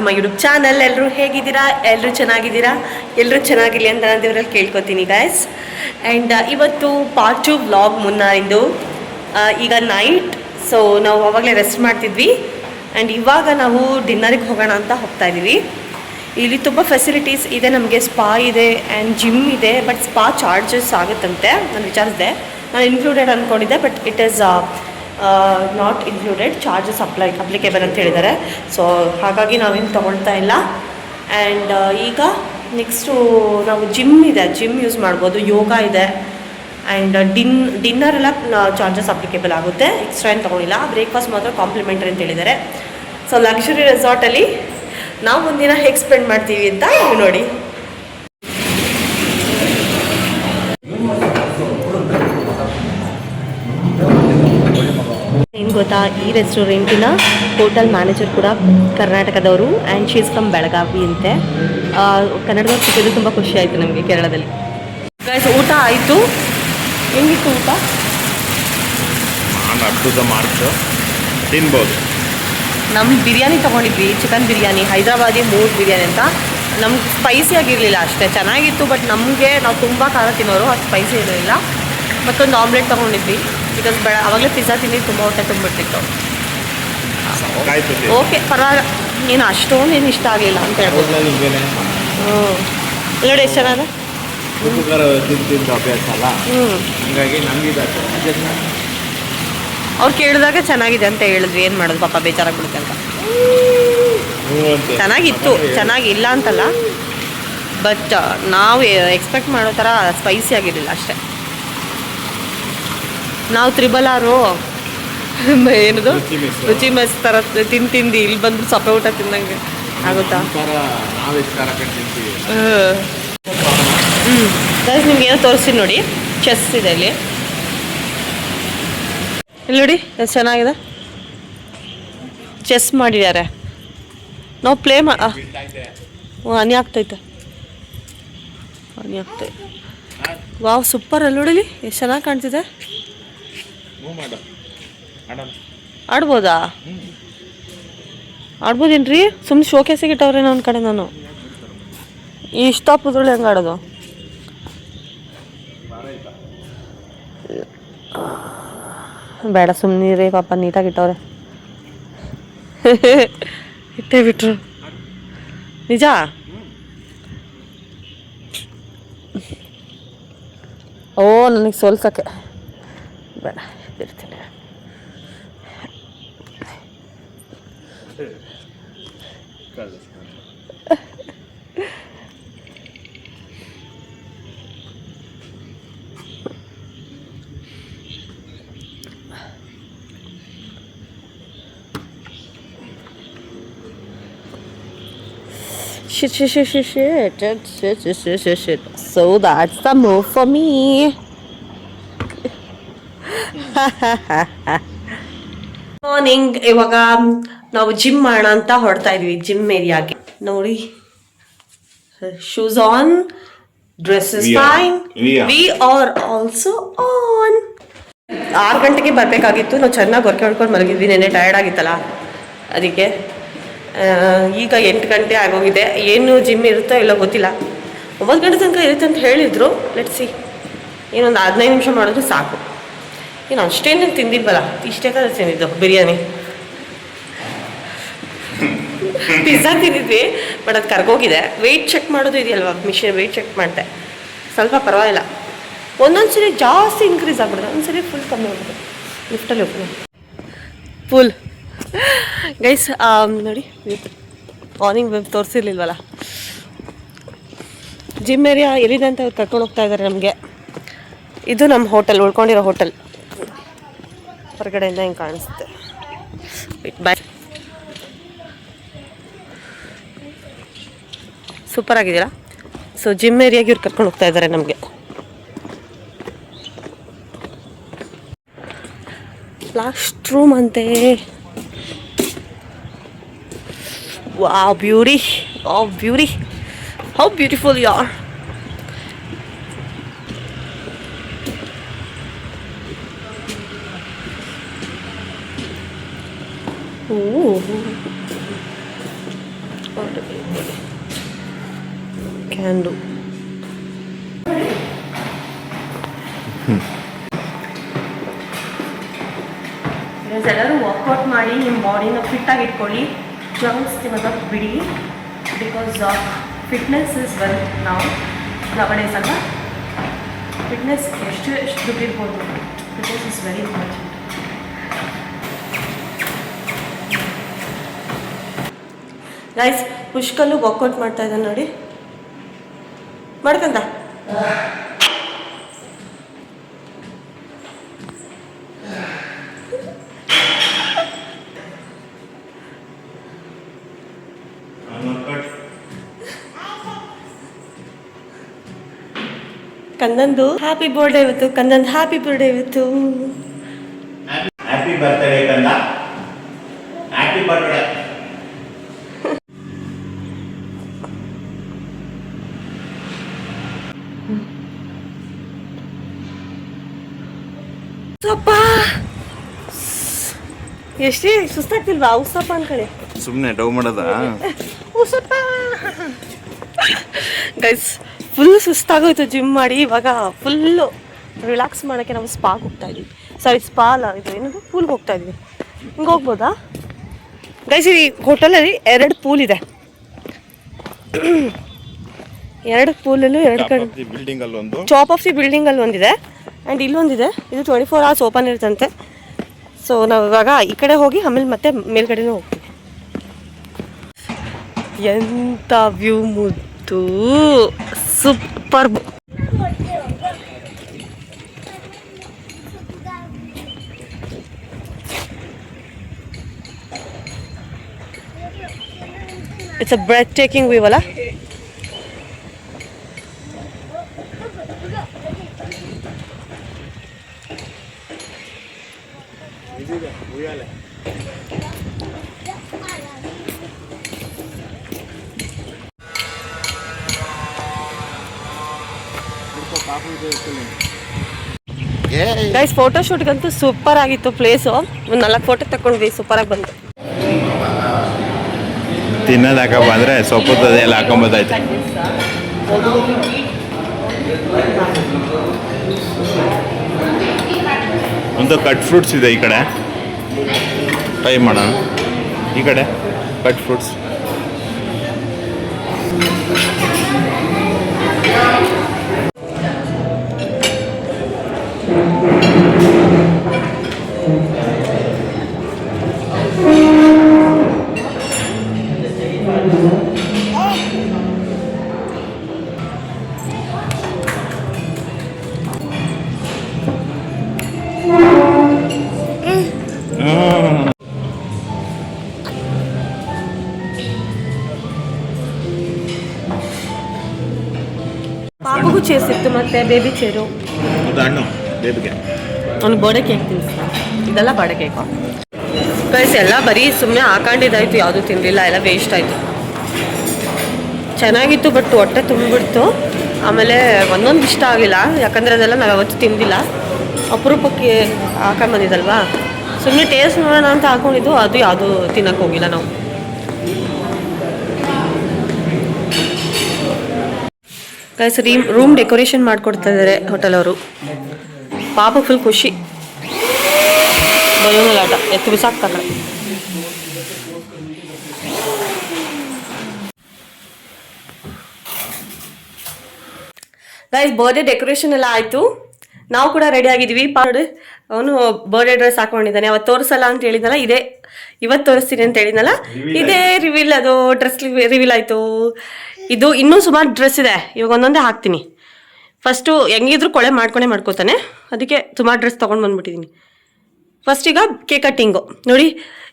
To my YouTube channel. ಎಲ್ಲರೂ ಹೇಗಿದ್ದೀರಾ? ಎಲ್ಲರೂ ಚೆನ್ನಾಗಿದ್ದೀರಾ? ಎಲ್ಲರೂ ಚೆನ್ನಾಗಿರಲಿ ಅಂತ ನಾನು ದೇವರಲ್ಲಿ ಕೇಳ್ಕೊತೀನಿ ಗೈಸ್. ಆ್ಯಂಡ್ ಇವತ್ತು ಪಾರ್ಟ್ 2 ವ್ಲಾಗ್ ಮುನ್ನಾರಿಂದು. ಈಗ ನೈಟ್, ಸೊ ನಾವು ಅವಾಗಲೇ ರೆಸ್ಟ್ ಮಾಡ್ತಿದ್ವಿ. ಆ್ಯಂಡ್ ಇವಾಗ ನಾವು ಡಿನ್ನರಿಗೆ ಹೋಗೋಣ ಅಂತ ಹೋಗ್ತಾ ಇದ್ದೀವಿ. ಇಲ್ಲಿ ತುಂಬ ಫೆಸಿಲಿಟೀಸ್ ಇದೆ ನಮಗೆ. ಸ್ಪಾ ಇದೆ ಆ್ಯಂಡ್ ಜಿಮ್ ಇದೆ. ಬಟ್ ಸ್ಪಾ ಚಾರ್ಜಸ್ ಆಗುತ್ತಂತೆ. ನಾನು ವಿಚಾರಿಸಿದೆ, ನಾನು ಇನ್ಕ್ಲೂಡೆಡ್ ಅಂದ್ಕೊಂಡಿದ್ದೆ, but it is not included. Charges applicable ಅಂತ ಹೇಳಿದ್ದಾರೆ. ಸೊ ಹಾಗಾಗಿ ನಾವೇನು ತೊಗೊಳ್ತಾ ಇಲ್ಲ. ಆ್ಯಂಡ್ ಈಗ ನೆಕ್ಸ್ಟು ನಾವು ಜಿಮ್ ಇದೆ, ಜಿಮ್ ಯೂಸ್ ಮಾಡ್ಬೋದು. ಯೋಗ ಇದೆ. ಆ್ಯಂಡ್ ಡಿನ್ನರ್ ಎಲ್ಲ ಚಾರ್ಜಸ್ ಅಪ್ಲಿಕೇಬಲ್ ಆಗುತ್ತೆ. ಎಕ್ಸ್ಟ್ರಾ ಏನು ತೊಗೊಂಡಿಲ್ಲ. ಬ್ರೇಕ್ಫಾಸ್ಟ್ ಮಾತ್ರ ಕಾಂಪ್ಲಿಮೆಂಟರಿ ಅಂತ ಹೇಳಿದ್ದಾರೆ. ಸೊ ಲಕ್ಸುರಿ ರೆಸಾರ್ಟಲ್ಲಿ ನಾವು ಒಂದಿನ ಹೇಗೆ ಸ್ಪೆಂಡ್ ಮಾಡ್ತೀವಿ ಅಂತ ನೀವು ನೋಡಿ. ಏನು ಗೊತ್ತಾ, ಈ ರೆಸ್ಟೋರೆಂಟಿನ ಹೋಟೆಲ್ ಮ್ಯಾನೇಜರ್ ಕೂಡ ಕರ್ನಾಟಕದವರು. ಆ್ಯಂಡ್ ಶೀಸ್ ಫ್ರಮ್ ಬೆಳಗಾವಿ ಅಂತೆ. ಕನ್ನಡದವ್ರು ಸಿಕ್ಕಿದ್ದು ತುಂಬ ಖುಷಿ ಆಯಿತು ನಮಗೆ ಕೇರಳದಲ್ಲಿ. ಗೈಸ್, ಊಟ ಆಯಿತು. ಹೆಂಗಿತ್ತು ಊಟ? ಅದ್ಭುತ ಮಾರ್ಕ್ಸ್ ತಿನ್ಬೋದು. ನಮ್ಮ ಬಿರಿಯಾನಿ ತೊಗೊಂಡಿದ್ವಿ, ಚಿಕನ್ ಬಿರಿಯಾನಿ, ಹೈದ್ರಾಬಾದಿ ಮೂಡ್ ಬಿರಿಯಾನಿ ಅಂತ. ನಮ್ಗೆ ಸ್ಪೈಸಿ ಆಗಿರಲಿಲ್ಲ ಅಷ್ಟೇ, ಚೆನ್ನಾಗಿತ್ತು. ಬಟ್ ನಮಗೆ, ನಾವು ತುಂಬ ಖಾರ ತಿನ್ನೋರು, ಅದು ಸ್ಪೈಸಿ ಇರಲಿಲ್ಲ. ಮತ್ತೊಂದು ಆಮ್ಲೆಟ್ ತೊಗೊಂಡಿದ್ವಿ. ಬಿಕಾಸ್ ಆವಾಗಲೇ ಪಿಜ್ಜಾ ತಿಂದು ತುಂಬ ಹೊಟ್ಟೆ ತುಂಬಿಟ್ಟಿತ್ತು. ಓಕೆ, ಪರವಾಗಿಲ್ಲ. ಏನು ಅಷ್ಟೊಂದು ಏನು ಇಷ್ಟ ಆಗಲಿಲ್ಲ ಅಂತ ಹೇಳ್ಬೋದು. ನೋಡಿ ಎಷ್ಟು ಚೆನ್ನಾಗಿದೆ. ಅವ್ರು ಕೇಳಿದಾಗ ಚೆನ್ನಾಗಿದೆ ಅಂತ ಹೇಳಿದ್ವಿ. ಏನು ಮಾಡೋದು, ಪಾಪ ಬೇಜಾರಾಗ್ಬಿಡುತ್ತೆ ಅಂತ. ಚೆನ್ನಾಗಿತ್ತು, ಚೆನ್ನಾಗಿಲ್ಲ ಅಂತಲ್ಲ. ಬಟ್ ನಾವು ಎಕ್ಸ್ಪೆಕ್ಟ್ ಮಾಡೋ ಥರ ಸ್ಪೈಸಿ ಆಗಿರಲಿಲ್ಲ ಅಷ್ಟೇ. ನಾವು ತ್ರಿಬಲಾರು ಏನದು ರುಚಿ ಮೆಸ್ ಥರ ತಿಂದು ಇಲ್ಲಿ ಬಂದು ಸಪ್ಪೆ ಊಟ ತಿನ್ನಂಗೆ ಆಗುತ್ತಾ? ಗೈಸ್, ನಿಮ್ಗೆ ಏನೋ ತೋರಿಸ್ತೀನಿ ನೋಡಿ. ಚೆಸ್ ಇದೆ ಇಲ್ಲಿ ನೋಡಿ, ಎಷ್ಟು ಚೆನ್ನಾಗಿದೆ. ಚೆಸ್ ಮಾಡಿದ್ದಾರೆ. ನಾವು ಪ್ಲೇ ಹನಿ ಆಗ್ತೈತೆ. ವಾವ್, ಸೂಪರ್ ಅಲ್ಲಿ ನೋಡಿಲಿ, ಎಷ್ಟು ಚೆನ್ನಾಗಿ ಕಾಣ್ತಿದೆ. ಆಡ್ಬೋದಾ? ಆಡ್ಬೋದೇನ್ರಿ? ಸುಮ್ಮನೆ ಶೋಕೇಸಿಗೆ ಇಟ್ಟವ್ರೇನೋ ಒಂದು ಕಡೆ. ನಾನು ಇಷ್ಟ ಪುದ್ರಳು ಹೆಂಗೆ ಆಡೋದು? ಬೇಡ, ಸುಮ್ಮನೆ ಪಾಪ, ನೀಟಾಗಿ ಇಟ್ಟವ್ರೆ. ಇಟ್ಟೇ ಬಿಟ್ರು ನಿಜ. ಓ, ನನಗೆ ಸೋಲ್ಸಕ್ಕೆ ಬೇಡ, ಇರ್ತೀನಿ. Shit. So that's the move for me. Morning. ಇವಾಗ ನಾವು ಜಿಮ್ ಮಾಡೋಣ ಅಂತ ಹೊರಡ್ತಾ ಇದೀವಿ, ಜಿಮ್ ಏರಿಯಾಗೆ. ನೋಡಿ, shoes on, dress is fine, we are also on. 6 ಗಂಟೆಗೆ ಬರಬೇಕಾಗಿತ್ತು. ನಾವು ಚೆನ್ನಾಗಿ ವರ್ಕ್ ಮಾಡ್ಕೊಂಡು ಮಲಗಿದ್ವಿ. ನೆನ್ನೆ ಟಯರ್ಡ್ ಆಗಿತ್ತಲ್ಲ, ಅದಕ್ಕೆ. ಈಗ 8 ಗಂಟೆ ಆಗೋಗಿದೆ. ಏನು ಜಿಮ್ ಇರುತ್ತೋ ಇಲ್ಲ ಗೊತ್ತಿಲ್ಲ. 9 ಗಂಟೆ ತನಕ ಇರುತ್ತೆ ಅಂತ ಹೇಳಿದರು. Let's see. ಏನೊಂದು 15 ನಿಮಿಷ ಮಾಡಿದ್ರೆ ಸಾಕು. ಏನು ಅಷ್ಟೇನು ತಿಂದಿಲ್ವಲ್ಲ, ಇಷ್ಟೇ ಕದ ತಿಂದಿದ್ದು. ಬಿರಿಯಾನಿ, ಪಿಜ್ಜಾ ತಿಂದಿದ್ವಿ. ಬಟ್ ಅದು ಕರ್ಗೋಗಿದೆ. ವೆಯ್ಟ್ ಚೆಕ್ ಮಾಡೋದು ಇದೆಯಲ್ವ ಮಿಷಿನ್, ವೆಯ್ಟ್ ಚೆಕ್ ಮಾಡಿದೆ. ಸ್ವಲ್ಪ ಪರವಾಗಿಲ್ಲ. ಒಂದೊಂದು ಸರಿ ಜಾಸ್ತಿ ಇನ್ಕ್ರೀಸ್ ಆಗ್ಬಿಡುತ್ತೆ, ಒಂದ್ಸರಿ ಫುಲ್ ಕಮ್ಮಿ ಆಗ್ಬಿಡುತ್ತೆ. ಲಿಫ್ಟಲ್ಲಿ ಹೋಗ್ತೀನಿ ಫುಲ್. ಗೈಸ್, ನೋಡಿ, ಮಾರ್ನಿಂಗ್ ತೋರಿಸಿರ್ಲಿಲ್ವಲ್ಲ. ಜಿಮ್ ಏರಿಯಾ ಎಲ್ಲಿದೆ ಅಂತ ಅವ್ರು ಕರ್ಕೊಂಡು ಹೋಗ್ತಾ ಇದ್ದಾರೆ ನಮಗೆ. ಇದು ನಮ್ಮ ಹೋಟೆಲ್, ಉಳ್ಕೊಂಡಿರೋ ಹೋಟೆಲ್. ಹೊರಗಡೆಯಿಂದ ಹಿಂಗೆ ಕಾಣಿಸುತ್ತೆ. ಬಾಯ್. ಸೂಪರ್ ಆಗಿದ್ದೀರಾ? ಸೊ ಜಿಮ್ ಏರಿಯಾಗೆ ಇವ್ರು ಕರ್ಕೊಂಡು ಹೋಗ್ತಾ ಇದ್ದಾರೆ ನಮಗೆ. ಲಾಸ್ಟ್ ರೂಮ್ ಅಂತೆ. Wow, beauty. Oh, beauty. How beautiful you are. ಕ್ಯಾಂಡು ಎಲ್ಲರೂ ವರ್ಕೌಟ್ ಮಾಡಿ ನಿಮ್ಮ ಬಾಡಿನ ಫಿಟ್ಟಾಗಿ ಇಟ್ಕೊಳ್ಳಿ. ಜಂಕ್ಸ್ ಇವಾಗ ಬಿಡಿ. ಬಿಕಾಸ್ ಫಿಟ್ನೆಸ್ ಇಸ್ ವೆಲ್ ನಾವು ನವಡೇಸ್ ಅಲ್ವಾ. ಫಿಟ್ನೆಸ್ ಎಷ್ಟು ದುಡ್ಡಿರ್ಬೋದು. Fitness is very important. Guys Pushkal workout ಮಾಡ್ತಾ ಇದ್ದಾನೆ ನೋಡಿ, ಮಾಡ್ಕಂತ. ಕಂದಂದು ಹ್ಯಾಪಿ ಬರ್ಡೇ ಇವತ್ತು. ಕಂದಂದು ಹ್ಯಾಪಿ ಬರ್ಡೇ ಇವತ್ತು. ಹ್ಯಾಪಿ ಬರ್ತ್ಡೇ ಕಂದ. Happy birthday. ಉಸಪ್ಪ ಎಷ್ಟೇ ಸುಸ್ತಾಗ್ತಿಲ್ವಾ? ಉಸಪ್ಪ ಅನ್ಕಡೆ ಸುಮ್ಮನೆ ಡವ್ ಮಾಡೋದ. ಉಸಪ್ಪ ಗೈಸ್ ಫುಲ್ ಸುಸ್ತಾಗೋಯ್ತು ಜಿಮ್ ಮಾಡಿ. ಇವಾಗ ಫುಲ್ಲು ರಿಲ್ಯಾಕ್ಸ್ ಮಾಡೋಕ್ಕೆ ನಾವು ಸ್ಪಾಗೆ ಹೋಗ್ತಾ ಇದ್ವಿ. ಸಾರಿ ಸ್ಪಾ ಅಲ್ಲ, ಇದು ಏನದು ಪೂಲ್ಗೆ ಹೋಗ್ತಾ ಇದ್ವಿ. ಹಿಂಗೆ ಹೋಗ್ಬೋದಾ ಗೈಸ್? ಈ ಹೋಟೆಲಲ್ಲಿ 2 ಪೂಲ್ ಇದೆ. 2 ಪೂಲಲ್ಲೂ 2 ಕಡೆ ಬಿಲ್ಡಿಂಗ್ ಅಲ್ಲಿ ಒಂದು, ಟಾಪ್ ಆಫ್ ದಿ ಬಿಲ್ಡಿಂಗಲ್ಲಿ ಒಂದಿದೆ ಆ್ಯಂಡ್ ಇಲ್ಲೊಂದಿದೆ. ಇದು 24 hours ಓಪನ್ ಇರುತ್ತಂತೆ. ಸೊ ನಾವು ಇವಾಗ ಈ ಕಡೆ ಹೋಗಿ ಆಮೇಲೆ ಮತ್ತೆ ಮೇಲ್ಗಡೆನೂ ಹೋಗ್ತೀವಿ. ಎಂಥ ವ್ಯೂ ಮುದ್ದು, super. It's a breathtaking view ಅಲ್ಲ. ಗೈಸ್ ಫೋಟೋ ಶೂಟ್ಗಂತೂ ಸೂಪರ್ ಆಗಿತ್ತು ಪ್ಲೇಸು. ಒಂದು 4 ಫೋಟೋ ತಗೊಂಡ್ವಿ, ಸೂಪರಾಗಿ ಬಂತು. ತಿನ್ನೋದು ಹಾಕ ಬಂದ್ರೆ ಸೊಪ್ಪು ಎಲ್ಲ ಹಾಕೊಂಬೋದಾಯ್ತು. ಒಂದು ಕಟ್ ಫ್ರೂಟ್ಸ್ ಇದೆ ಈ ಕಡೆ, ಟ್ರೈ ಮಾಡೋಣ. ಈ ಕಡೆ ಕಟ್ ಫ್ರೂಟ್ಸ್. ಪಾಪಗೂ ಚೇರ್ ಸಿಕ್ತು, ಮತ್ತೆ ಬೇಬಿ ಚೇರು. ಹಣ್ಣು ಬೇಬಿಗೆ ಅವ್ನು ಬರ್ಡೇ ಕೇಕ್ ತಿನ್ನಿಸ್ತಾ. ಇದೆಲ್ಲ ಬರ್ಡೇ ಕೇಕು ಗೈಸ್. ಎಲ್ಲ ಬರೀ ಸುಮ್ಮನೆ ಹಾಕೊಂಡಿದ್ದಾಯ್ತು, ಯಾವುದೂ ತಿನ್ನಲಿಲ್ಲ, ಎಲ್ಲ ವೇಸ್ಟ್ ಆಯಿತು. ಚೆನ್ನಾಗಿತ್ತು ಬಟ್ ಹೊಟ್ಟೆ ತುಂಬಿಬಿಡ್ತು. ಆಮೇಲೆ ಒಂದೊಂದು ಇಷ್ಟ ಆಗಿಲ್ಲ, ಯಾಕಂದರೆ ಅದೆಲ್ಲ ನಾವು ಯಾವತ್ತೂ ತಿಂದಿಲ್ಲ. ಅಪರೂಪಕ್ಕೆ ಹಾಕೊಂಡ್ಬಂದಿದ್ದಲ್ವಾ, ಸುಮ್ಮನೆ ಟೇಸ್ಟ್ ನೋಡೋಣ ಅಂತ ಹಾಕೊಂಡಿದ್ದು. ಅದು ಯಾವುದು ತಿನ್ನಕ್ಕೆ ಹೋಗಿಲ್ಲ ನಾವು. ಗೈಸ್ ರೂಮ್ ಡೆಕೋರೇಷನ್ ಮಾಡಿಕೊಡ್ತಾ ಇದ್ದಾರೆ ಹೋಟೆಲ್ ಅವರು. ಪಾಪ ಫುಲ್ ಖುಷಿ. ಬಲೂನಲ್ಲಿ ಆಟ ಎತ್ತು ಬಿಸಾಕ್ತಾರೆ. ಗೈಸ್ ಬರ್ಡೇ ಡೆಕೋರೇಷನ್ ಎಲ್ಲ ಆಯಿತು. ನಾವು ಕೂಡ ರೆಡಿ ಆಗಿದ್ದೀವಿ. ಅವನು ಬರ್ಡೇ ಡ್ರೆಸ್ ಹಾಕೊಂಡಿದ್ದಾನೆ. ಅವತ್ತು ತೋರಿಸಲ್ಲ ಅಂತ ಹೇಳಿದ್ನಲ್ಲ, ಇದೇ ಇವತ್ತು ತೋರಿಸ್ತೀನಿ ಅಂತ ಹೇಳಿದ್ನಲ್ಲ, ಇದೇ ರಿವೀಲ್. ಅದು ಡ್ರೆಸ್ ರಿವೀಲ್ ಆಯಿತು. ಇದು ಇನ್ನೂ ಸುಮಾರು ಡ್ರೆಸ್ ಇದೆ, ಇವಾಗ ಒಂದೊಂದೇ ಹಾಕ್ತೀನಿ. ಫಸ್ಟು ಹೆಂಗಿದ್ರು ಕೊಳೆ ಮಾಡ್ಕೋತಾನೆ, ಅದಕ್ಕೆ ಸುಮಾರು ಡ್ರೆಸ್ ತೊಗೊಂಡು ಬಂದ್ಬಿಟ್ಟಿದ್ದೀನಿ. ಫಸ್ಟ್ ಈಗ ಕೇಕ್ ಕಟ್ಟಿಂಗು ನೋಡಿ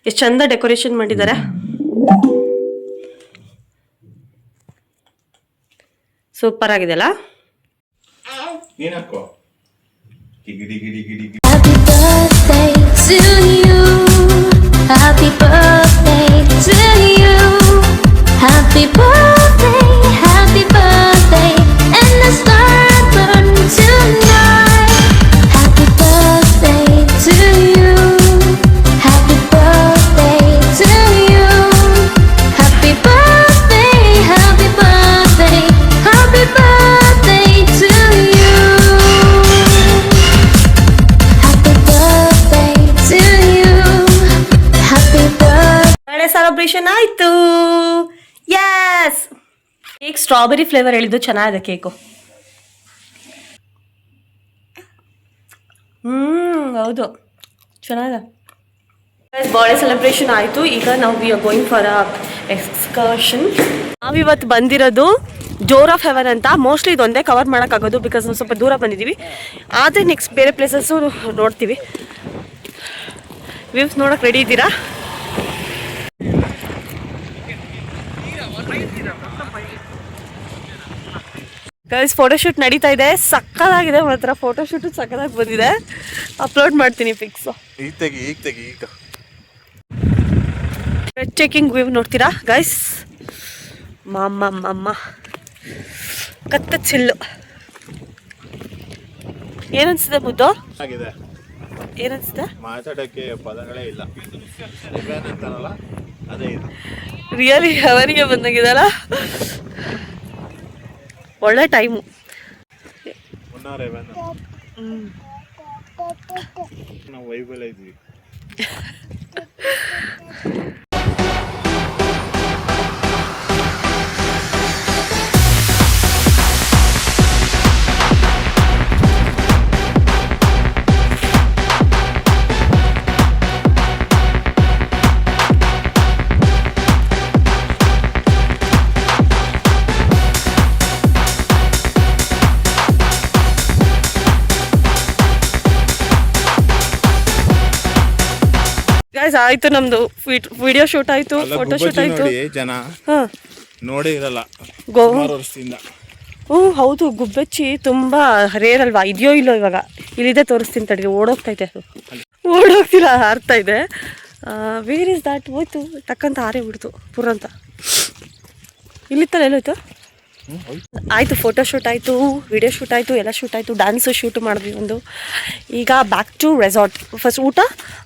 ಎಷ್ಟು ಚಂದ ಡೆಕೋರೇಷನ್ ಮಾಡಿದ್ದಾರೆ. ಸೂಪರ್ ಆಗಿದೆ ಅಲ್ಲ. Happy birthday to you. Happy birthday, happy birthday, and the star burn tonight. Happy birthday to you. Happy birthday to you. Happy birthday. Celebration ಆಯ್ತು. ಯಸ್, ಕೇಕ್ ಸ್ಟ್ರಾಬೆರಿ ಫ್ಲೇವರ್ ಹೇಳಿದ್ದು ಚೆನ್ನಾಗಿದೆ cake. ಹೌದು ಚೆನ್ನಾಗಿದೆ. Birthday celebration ಆಯಿತು. ಈಗ ನಾವು we are going for a excursion. ನಾವಿವತ್ತು ಬಂದಿರೋದು ಡೋರ್ ಆಫ್ ಹೆವನ್ ಅಂತ. ಮೋಸ್ಟ್ಲಿ ಇದೊಂದೇ ಕವರ್ ಮಾಡೋಕ್ಕಾಗೋದು ಬಿಕಾಸ್ ನಾವು ಸ್ವಲ್ಪ ದೂರ ಬಂದಿದ್ದೀವಿ. ಆದರೆ ನೆಕ್ಸ್ಟ್ ಬೇರೆ ಪ್ಲೇಸಸ್ಸು ನೋಡ್ತೀವಿ. ವ್ಯೂಸ್ ನೋಡೋಕೆ ರೆಡಿ ಇದ್ದೀರಾ? ಗೈಸ್ ಫೋಟೋಶೂಟ್ ನಡೀತಾ ಇದೆ. ಸಕ್ಕತ್ತಾಗಿದೆ ಮಾತ್ರ. ಫೋಟೋಶೂಟು ಸಕ್ಕತ್ತಾಗಿ ಬಂದಿದೆ. ಅಪ್ಲೋಡ್ ಮಾಡ್ತೀನಿ ಫಿಕ್ಸ್. ಈಗ ತೆಗಿ ಈಗ ಬ್ರೆಡ್ ಟೇಕಿಂಗ್ ವ್ಯೂ ನೋಡ್ತೀರಾ ಗೈಸ್? ಮಮ್ಮ ಕತ್ತ ಚಿಲ್ಲು. ಏನನ್ಸಿದೆ ಮುದ್ದು? ಆಗಿದೆ. ಏನನ್ಸಿದೆ? ಮಾತಾಡೋಕ್ಕೆ ಪದಗಳೇ ಇಲ್ಲ. ಅಂತಾರಲ್ಲ ಅದೇ ಇದು. ರಿಯಲಿ ಅವರಿಗೆ ಬಂದಾಗಿದಲ್ಲ. ಒಳ್ಳೆ ಟೈಮು. ನಾವು ವೈಬಲ್ ಇದ್ವಿ. ಆಯ್ತು, ನಮ್ದು ವಿಡಿಯೋ ಶೂಟ್ ಆಯ್ತು, ಫೋಟೋ ಶೂಟ್ ಆಯ್ತು. ಜನ ನೋಡಿ ಇರಲ್ಲ ವರ್ಷದಿಂದ. ಹೌದು, ಗುಬ್ಬಚ್ಚಿ ತುಂಬಾ ರೇರ್ ಅಲ್ವಾ? ಇದೆಯೋ ಇಲ್ಲೋ ಇವಾಗ. ಇಲ್ಲಿದೆ, ತೋರಿಸ್ತೀನಿ ತಡಿ. ಓಡೋಗ್ತೈತೆ ಅದು. ಓಡೋಗ್ತಿಲ್ಲ, ಹಾರ್ತಾ ಇದೆ. Where is that? ಹೋಯ್ತು ಟಕ್ಕಂತ ಹಾರೇ ಬಿಡ್ತು ಪುರ ಅಂತ. ಇಲ್ಲಿತ್ತಲ್ಲ, ಎಲ್ಲೋಯ್ತು? ಆಯಿತು, ಫೋಟೋ ಶೂಟ್ ಆಯಿತು, ವಿಡಿಯೋ ಶೂಟ್ ಆಯಿತು, ಎಲ್ಲ ಶೂಟ್ ಆಯಿತು. ಡ್ಯಾನ್ಸು ಶೂಟ್ ಮಾಡಿದ್ವಿ ಒಂದು. ಈಗ ಬ್ಯಾಕ್ ಟು ರೆಸಾರ್ಟ್. ಫಸ್ಟ್ ಊಟ,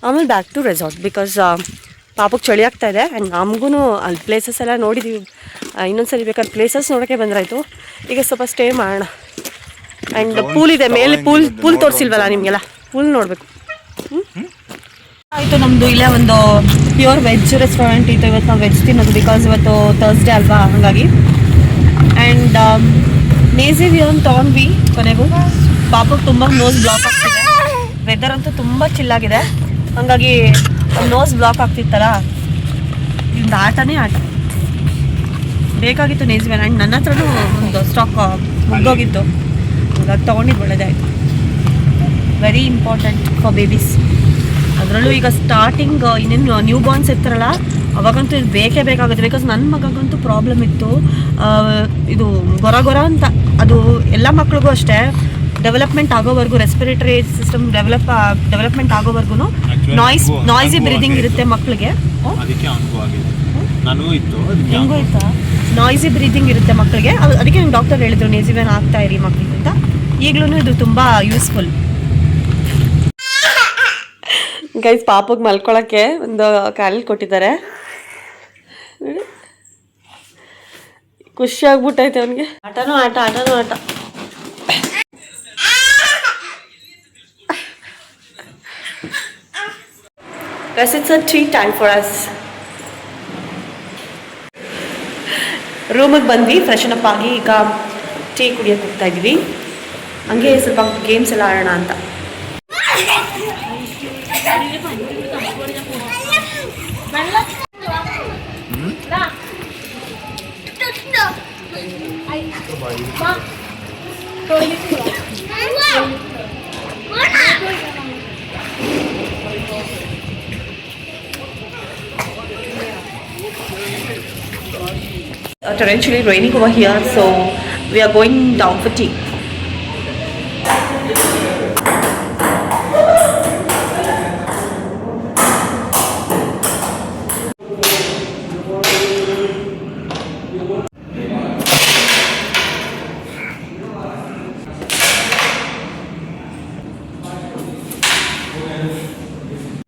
ಆಮೇಲೆ ಬ್ಯಾಕ್ ಟು ರೆಸಾರ್ಟ್. ಬಿಕಾಸ್ ಪಾಪಕ್ಕೆ ಚಳಿ ಆಗ್ತಾ ಇದೆ. ಆ್ಯಂಡ್ ನಮಗೂ ಅಲ್ಲಿ ಪ್ಲೇಸಸ್ ಎಲ್ಲ ನೋಡಿದ್ದೀವಿ. ಇನ್ನೊಂದ್ಸರಿ ಬೇಕಾದ್ರೆ ಪ್ಲೇಸಸ್ ನೋಡೋಕ್ಕೆ ಬಂದ್ರಾಯ್ತು. ಈಗ ಸ್ವಲ್ಪ ಸ್ಟೇ ಮಾಡೋಣ. ಆ್ಯಂಡ್ ಪೂಲ್ ಇದೆ ಮೇಲೆ. ಪೂಲ್ ತೋರಿಸಿಲ್ವಲ್ಲ ನಿಮಗೆಲ್ಲ? ಪೂಲ್ ನೋಡಬೇಕು. ಆಯಿತು, ನಮ್ಮದು ಇಲ್ಲೇ ಒಂದು ಪ್ಯೂರ್ ವೆಜ್ ರೆಸ್ಟೋರೆಂಟ್ ಇತ್ತು. ಇವತ್ತು ನಾವು ವೆಜ್ ತಿನ್ನೋದು ಬಿಕಾಸ್ ಇವತ್ತು ಥರ್ಸ್ಡೇ ಅಲ್ವಾ, ಹಾಗಾಗಿ. ಆ್ಯಂಡ್ ನೇಸಿ ವ್ಯೂ ಅಂತ ತೊಗೊಂಡ್ವಿ. ಕೊನೆಗೂ ಪಾಪಕ್ಕೆ ತುಂಬ ನೋಸ್ ಬ್ಲಾಕ್ ಆಗ್ತಿದೆ. ವೆದರ್ ಅಂತೂ ತುಂಬ ಚಿಲ್ಲಾಗಿದೆ, ಹಾಗಾಗಿ ನೋಸ್ ಬ್ಲಾಕ್ ಆಗ್ತಿತ್ತಲ್ಲ. ಇಲ್ಲಿಂದ ಆಟನೇ ಆಟ ಬೇಕಾಗಿತ್ತು ನೇಸಿ ವ್ಯೂ. ಆ್ಯಂಡ್ ನನ್ನ ಹತ್ರನೂ ಒಂದು ಸ್ಟಾಕ್ ಮುಗ್ದೋಗಿತ್ತು, ಹಾಗಾಗಿ ತೊಗೊಂಡಿದ್ದು ಒಳ್ಳೆಯದಾಯಿತು. Very important for babies. ಅದರಲ್ಲೂ ಈಗ ಸ್ಟಾರ್ಟಿಂಗ್ ಇನ್ನೇನು ನ್ಯೂ ಬಾರ್ನ್ಸ್ ಇರ್ತಾರಲ್ಲ, ಅವಾಗಂತೂ ಇದು ಬೇಕೇ ಬೇಕಾಗುತ್ತೆ. ಬಿಕಾಸ್ ನನ್ನ ಮಗಂತೂ ಪ್ರಾಬ್ಲಮ್ ಇತ್ತು. ಇದು ಗೊರ ಅಂತ. ಅದು ಎಲ್ಲ ಮಕ್ಳಿಗೂ ಅಷ್ಟೇ. ಡೆವಲಪ್ಮೆಂಟ್ ಆಗೋವರೆಗೂ, ರೆಸ್ಪಿರೇಟರಿ ಸಿಸ್ಟಮ್ ಡೆವಲಪ್ಮೆಂಟ್ ಆಗೋವರೆಗೂ ನಾಯ್ಸಿ ಬ್ರೀದಿಂಗ್ ಇರುತ್ತೆ ಮಕ್ಕಳಿಗೆ. ಹೆಂಗೂ ಇತ್ತಾ? ನಾಯ್ಸಿ ಬ್ರೀದಿಂಗ್ ಇರುತ್ತೆ ಮಕ್ಕಳಿಗೆ. ಅದಕ್ಕೆ ನಂಗೆ ಡಾಕ್ಟರ್ ಹೇಳಿದ್ರು ನೇಸಿವ್ಯಾನ್ ಆಗ್ತಾ ಇರಿ ಮಕ್ಕಳಿಗೆ ಅಂತ. ಈಗಲೂ ಇದು ತುಂಬ ಯೂಸ್ಫುಲ್. ಗೈಸ್ ಪಾಪಗೆ ಮಲ್ಕೊಳಕ್ಕೆ ಒಂದು ಕಾಲಲ್ಲಿ ಕೊಟ್ಟಿದ್ದಾರೆ. ಖುಷಿ ಆಗ್ಬಿಟ್ಟೈತೆ ಅವನಿಗೆ. ಆಟನೂ ಆಟ. Guys, it's a tea time for us. ರೂಮಿಗೆ ಬಂದ್ವಿ, ಫ್ರೆಶನ್ ಅಪ್ ಆಗಿ ಈಗ ಟೀ ಕುಡಿಯೋಕೆ ಹೋಗ್ತಾ ಇದ್ವಿ. ಹಂಗೆ ಸ್ವಲ್ಪ ಗೇಮ್ಸ್ ಎಲ್ಲ ಆಡೋಣ ಅಂತ. Torrentially raining over here, so we are going down for tea.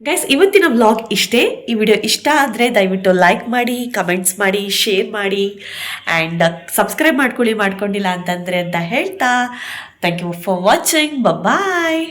Guys, ಇವತ್ತಿನ ವ್ಲಾಗ್ ಇಷ್ಟೇ. ಈ ವಿಡಿಯೋ ಇಷ್ಟ ಆದರೆ ದಯವಿಟ್ಟು ಲೈಕ್ ಮಾಡಿ, ಕಮೆಂಟ್ಸ್ ಮಾಡಿ, ಶೇರ್ ಮಾಡಿ ಆ್ಯಂಡ್ ಸಬ್ಸ್ಕ್ರೈಬ್ ಮಾಡ್ಕೊಂಡಿಲ್ಲ ಅಂತಂದರೆ ಅಂತ ಹೇಳ್ತಾ thank you for watching. Bye.